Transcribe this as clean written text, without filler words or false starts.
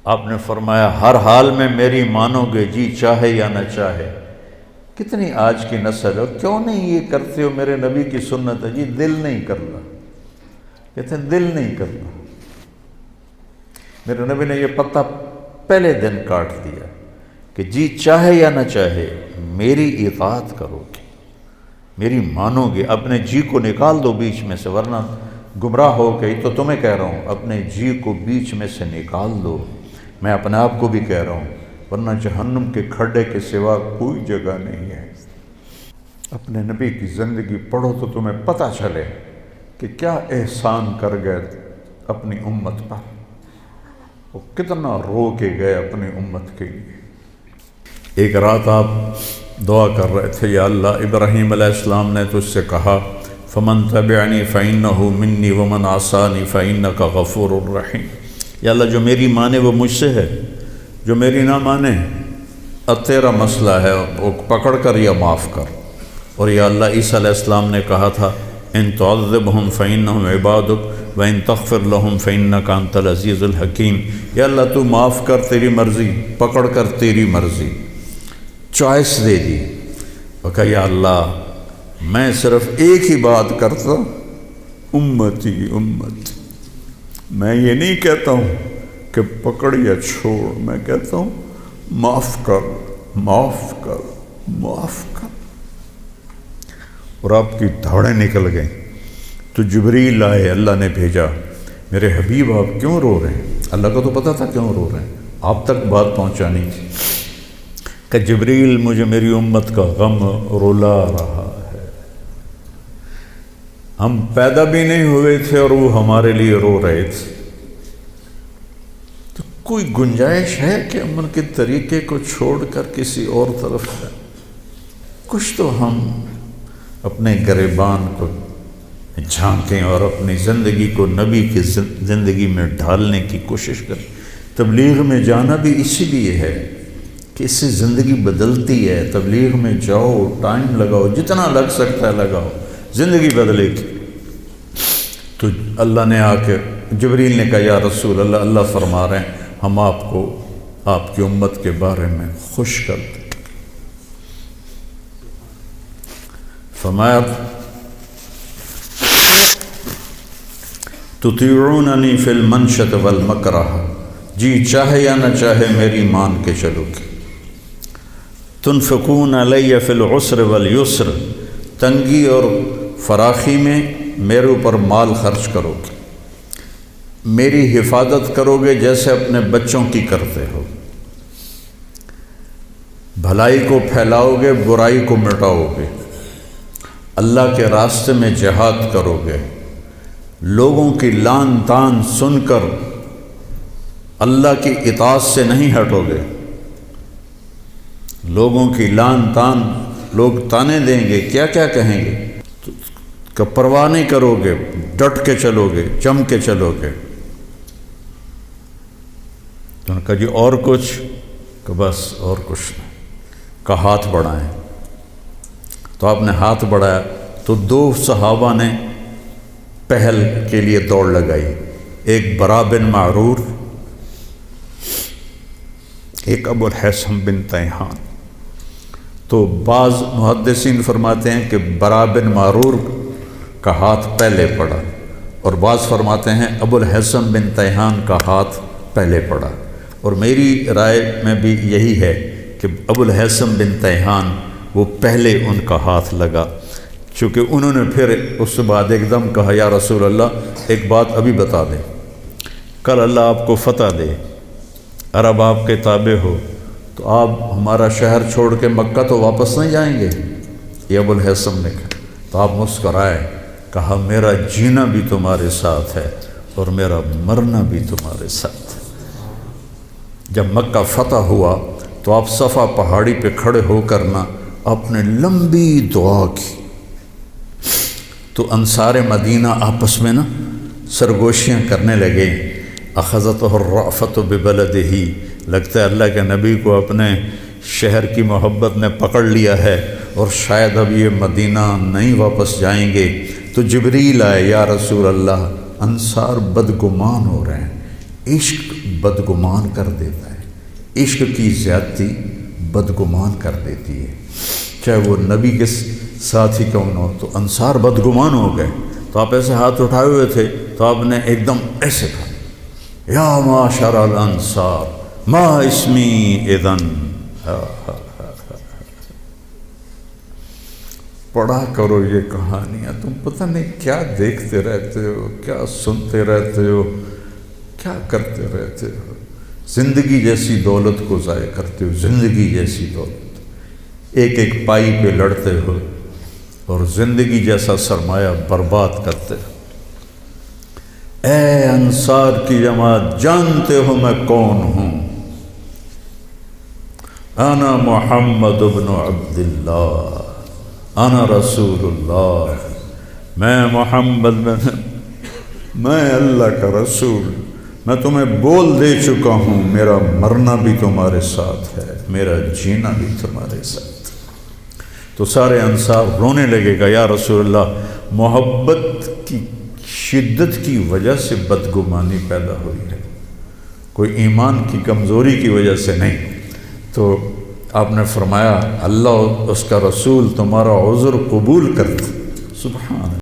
آپ نے فرمایا ہر حال میں میری مانو گے جی چاہے یا نہ چاہے۔ کتنی آج کی نسل ہے، کیوں نہیں یہ کرتے ہو؟ میرے نبی کی سنت ہے جی، دل نہیں کرنا، کہتے ہیں دل نہیں کرنا۔ میرے نبی نے یہ پتہ پہلے دن کاٹ دیا کہ جی چاہے یا نہ چاہے میری اطاعت کرو گے، میری مانو گے۔ اپنے جی کو نکال دو بیچ میں سے، ورنہ گمراہ ہو گئی۔ تو تمہیں کہہ رہا ہوں اپنے جی کو بیچ میں سے نکال دو، میں اپنے آپ کو بھی کہہ رہا ہوں، ورنہ جہنم کے کھڈے کے سوا کوئی جگہ نہیں ہے۔ اپنے نبی کی زندگی پڑھو تو تمہیں پتہ چلے کہ کیا احسان کر گئے اپنی امت پر، وہ کتنا رو کے گئے اپنی امت کے لیے۔ ایک رات آپ دعا کر رہے تھے، یا اللہ ابراہیم علیہ السلام نے تجھ سے کہا فمن تبعنی فإنہ منی ومن عصانی فإنک غفور الرحیم، یا اللہ جو میری مانے وہ مجھ سے ہے، جو میری نہ مانے اب تیرا مسئلہ ہے، وہ پکڑ کر یا معاف کر۔ اور یا اللہ عیسیٰ علیہ السلام نے کہا تھا ان تعذبہم فإنہم عبادک وإن تغفر لہم فإنک انت العزیز الحکیم، یا اللہ تو معاف کر تیری مرضی، پکڑ کر تیری مرضی، چوائس دے دی۔ اور کہا یا اللہ میں صرف ایک ہی بات کرتا ہوں، امتی امت، میں یہ نہیں کہتا ہوں کہ پکڑ یا چھوڑ، میں کہتا ہوں معاف کر معاف کر معاف کر۔ اور آپ کی دھاڑیں نکل گئیں تو جبریل آئے، اللہ نے بھیجا، میرے حبیب آپ کیوں رو رہے ہیں؟ اللہ کو تو پتہ تھا کیوں رو رہے ہیں، آپ تک بات پہنچانی تھی کہ جبریل مجھے میری امت کا غم رلا رہا ہے، ہم پیدا بھی نہیں ہوئے تھے اور وہ ہمارے لیے رو رہے تھے۔ تو کوئی گنجائش ہے کہ امن کے طریقے کو چھوڑ کر کسی اور طرف جائیں؟ کچھ تو ہم اپنے گریبان کو جھانکیں اور اپنی زندگی کو نبی کی زندگی میں ڈھالنے کی کوشش کریں۔ تبلیغ میں جانا بھی اسی لیے ہے کہ اس سے زندگی بدلتی ہے۔ تبلیغ میں جاؤ، ٹائم لگاؤ، جتنا لگ سکتا ہے لگاؤ، زندگی بدلے گی۔ تو اللہ نے آ کے جبریل نے کہا یا رسول اللہ، اللہ فرما رہے ہیں ہم آپ کو آپ کی امت کے بارے میں خوش کر دیں۔ فرمایا تطیعوننی فی المنشط والمکرہ، جی چاہے یا نہ چاہے میری مان کے چلو گے۔ تنفقون علی فی العسر والیسر، تنگی اور فراخی میں میرے اوپر مال خرچ کرو گے، میری حفاظت کرو گے جیسے اپنے بچوں کی کرتے ہو، بھلائی کو پھیلاؤ گے، برائی کو مٹاؤ گے، اللہ کے راستے میں جہاد کرو گے، لوگوں کی لان تان سن کر اللہ کی اطاعت سے نہیں ہٹو گے۔ لوگوں کی لان تان، لوگ تانے دیں گے، کیا کیا کہیں گے، کہ پرواہ نہیں کرو گے، ڈٹ کے چلو گے، جم کے چلو گے۔ تو انہوں نے کہا جی اور کچھ؟ کہ بس اور کچھ نہیں، کہ ہاتھ بڑھائیں۔ تو آپ نے ہاتھ بڑھایا تو دو صحابہ نے پہل کے لیے دوڑ لگائی، ایک برا بن معرور، ایک ابو الحسن بن تیہان۔ تو بعض محدثین فرماتے ہیں کہ برا بن معرور کا ہاتھ پہلے پڑا، اور بعض فرماتے ہیں ابو الحسن بن تیہان کا ہاتھ پہلے پڑا، اور میری رائے میں بھی یہی ہے کہ ابو الحسن بن تیہان وہ پہلے ان کا ہاتھ لگا، چونکہ انہوں نے پھر اس کے بعد ایک دم کہا یا رسول اللہ ایک بات ابھی بتا دیں، کل اللہ آپ کو فتح دے، عرب آپ کے تابع ہو، تو آپ ہمارا شہر چھوڑ کے مکہ تو واپس نہیں جائیں گے؟ یہ ابو الحسن نے کہا۔ تو آپ مسکرائے، کہا میرا جینا بھی تمہارے ساتھ ہے اور میرا مرنا بھی تمہارے ساتھ ہے۔ جب مکہ فتح ہوا تو آپ صفا پہاڑی پہ کھڑے ہو کر نا آپ نے لمبی دعا کی، تو انصار مدینہ آپس میں نا سرگوشیاں کرنے لگے، اخذتہ الرأفۃ ببلدہ، لگتا ہے اللہ کے نبی کو اپنے شہر کی محبت نے پکڑ لیا ہے اور شاید اب یہ مدینہ نہیں واپس جائیں گے۔ تو جبریل آئے، یا رسول اللہ انصار بدگمان ہو رہے ہیں، عشق بدگمان کر دیتا ہے، عشق کی زیادتی بدگمان کر دیتی ہے، چاہے وہ نبی کے ساتھ ہی کون ہو۔ تو انصار بدگمان ہو گئے، تو آپ ایسے ہاتھ اٹھائے ہوئے تھے تو آپ نے ایک دم ایسے کہا، یا معاشر الانصار ما اسمی اذن۔ پڑھا کرو یہ کہانیاں، تم پتہ نہیں کیا دیکھتے رہتے ہو، کیا سنتے رہتے ہو، کیا کرتے رہتے ہو، زندگی جیسی دولت کو ضائع کرتے ہو، زندگی جیسی دولت، ایک ایک پائی پہ لڑتے ہو اور زندگی جیسا سرمایہ برباد کرتے ہو۔ اے انصار کی جماعت، جانتے ہو میں کون ہوں؟ انا محمد بن عبداللہ، انا رسول اللہ، میں محمد میں اللہ کا رسول، میں تمہیں بول دے چکا ہوں، میرا مرنا بھی تمہارے ساتھ ہے، میرا جینا بھی تمہارے ساتھ۔ تو سارے انصار رونے لگے گا، یا رسول اللہ، محبت کی شدت کی وجہ سے بدگمانی پیدا ہوئی ہے، کوئی ایمان کی کمزوری کی وجہ سے نہیں۔ تو آپ نے فرمایا اللہ اس کا رسول تمہارا عذر قبول کرتے۔ سبحان اللہ۔